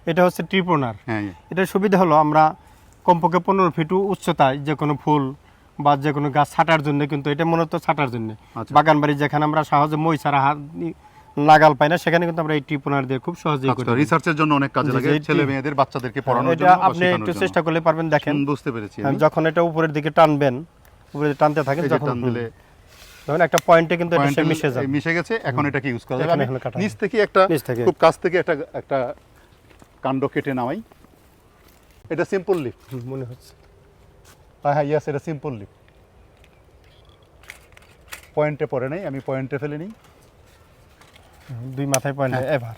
এটা হচ্ছে ট্রিপোনার। হ্যাঁ, এটার সুবিধা হলো আমরা কমপক্ষে 15 ফিট উচ্চতায় যে কোনো ফুল বা যে কোনো গাছ ছাটার জন্য, কিন্তু এটা মূলত ছাটার জন্য। আচ্ছা। বাগান বাড়ি যেখানে আমরা সহজে মই ছাড়া নাগাল পাই না, সেখানে কিন্তু আমরা এই ট্রিপোনার দিয়ে খুব সহজেই করি। রিসার্চের জন্য অনেক কাজে লাগে, ছেলে মেয়েদের বাচ্চাদেরকে পড়ানোর এটা জন্য বা আপনি শেখানোর একটু জন্য। চেষ্টা করলে পারবেন, দেখেন বুঝতে পেরেছি আমি। যখন এটা উপরের দিকে টানবেন, উপরে টানতে থাকেন, এই যে যখন টান দিলে তখন একটা পয়েন্টে কিন্তু এটা পয়েন্টে মিশে যাবে। মিশে গেছে, এখন এটাকে ইউজ করা যাবে। এখানে আমি এখন কাটা নিচ থেকে একটা নিচ থেকে। খুব কাছ থেকে একটা কাণ্ড কেটে নামাই। এটা সিম্পল লিফ মনে হচ্ছে। হ্যাঁ, ইয়েস, এটা সিম্পল লিফ। পয়েন্টে পড়ে নাই, আমি পয়েন্টে ফেলে নিই। দুই মাথায় পয়েন্টে এবার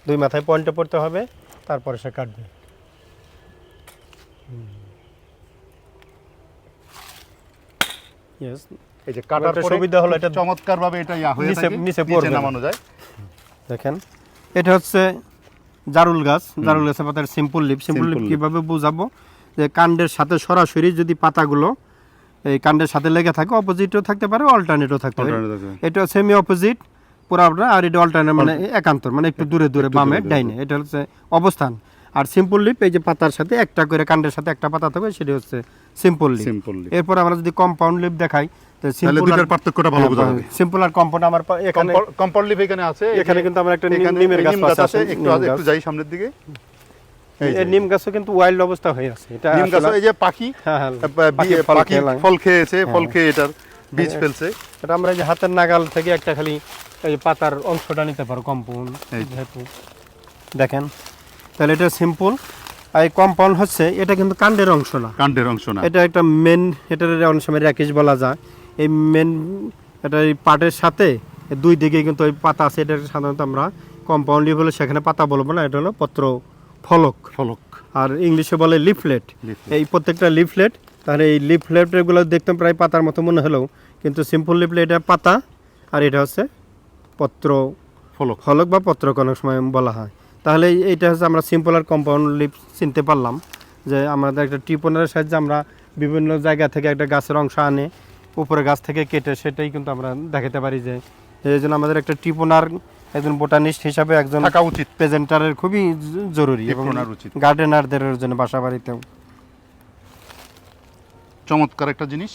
দুই মাথায় পয়েন্টে পড়তে হবে, তারপরে সে কাটবে। ইয়েস, এই যে কাটার একটা পরে সুবিধা হলো এটা চমৎকারভাবে এটা হয়ে নিচে- থাকে, নিচে নিচে পড়বে না। নামানো যায়। দেখেন, এটা হচ্ছে জারুল গাছ। জারুল গাছের পাতার simple leaf. Simple leaf Simple leaf। কীভাবে বোঝাবো, যে কাণ্ডের সাথে সরাসরি যদি পাতাগুলো এই কাণ্ডের সাথে লেগে থাকে, অপোজিটও থাকতে পারে, অল্টারনেটও থাকতে পারে। এটা সেমি অপোজিট পুরাটা, আর এটা অল্টারনেট মানে একান্তর, মানে একটু দূরে দূরে, একটু বামে দূরে দূরে। ডাইনে, এটা হচ্ছে অবস্থান। আর সিম্পল লিফ এই যে পাতার সাথে একটা করে, কাণ্ডের সাথে একটা পাতা থাকবে, সেটা হচ্ছে সিম্পল লিফ। Simple leaf. এরপর আমরা যদি কম্পাউন্ড লিফ দেখাই, তো তাহলে সিম্পল দুটার পার্থক্যটা ভালো বোঝা যাবে। সিম্পল আর কম্পাউন্ড আমার এখানে কম্পাউন্ড লিফ এখানে আছে, এখানে কিন্তু আমরা একটা এখানে নিমের গাছ নিম গাছ আছে, পাচ্ছি। একটু যাই সামনের দিকে। এই যে এই নিম গাছও কিন্তু ওয়াইল্ড অবস্থা হয়ে আছে। এটা নিম গাছ, আসলে- এই যে পাখি হ্যাঁ, হ্যাঁ, পাখি ফল খেয়েছে, ফল খেয়ে এটার বীজ ফেলছে। এটা আমরা এই যে হাতের নাগাল থেকে একটা খালি এই যে পাতার অংশটা নিতে পারো, কম্পাউন্ড এই যে। যেহেতু। দেখেন, তাহলে এটা সিম্পল। আর এই কম্পাউন্ড হচ্ছে, এটা কিন্তু কাণ্ডের অংশ না, কাণ্ডের অংশ না। এটা একটা মেন, এটার অনেক সময় র্যাকেজ বলা যায়। এই মেন এটা এই পাটের সাথে দুই দিকে কিন্তু ওই পাতা আছে। এটা সাধারণত আমরা কম্পাউন্ড লিফ হলে সেখানে পাতা বলবো না, এটা হলো পত্র ফলক। ফলক। আর ইংলিশে বলে লিফলেট। Leaflet। এই প্রত্যেকটা লিফলেট, তাহলে এই লিফলেটগুলো দেখতে প্রায় পাতার মতো মনে হলেও কিন্তু সিম্পল লিফলেট এটা পাতা, আর এটা হচ্ছে পত্র ফলক। ফলক বা পত্রক অনেক সময় বলা হয়। তাহলে এইটা হচ্ছে আমরা সিম্পল আর কম্পাউন্ড লিফ চিনতে পারলাম, যে আমাদের একটা ট্রিপোনারের সাহায্যে আমরা বিভিন্ন জায়গা থেকে একটা গাছের অংশ আনে, উপরে গাছ থেকে কেটে সেটাই কিন্তু আমরা দেখাতে পারি। যে এই জন্য আমাদের একটা ট্রিপোনার একজন বোটানিস্ট হিসাবে, একজন থাকা উচিত, প্রেজেন্টারের খুবই জরুরি, এবং ট্রিপোনার উচিত। গার্ডেনারদের জন্য বাসা বাড়িতেও। চমৎকার একটা জিনিস।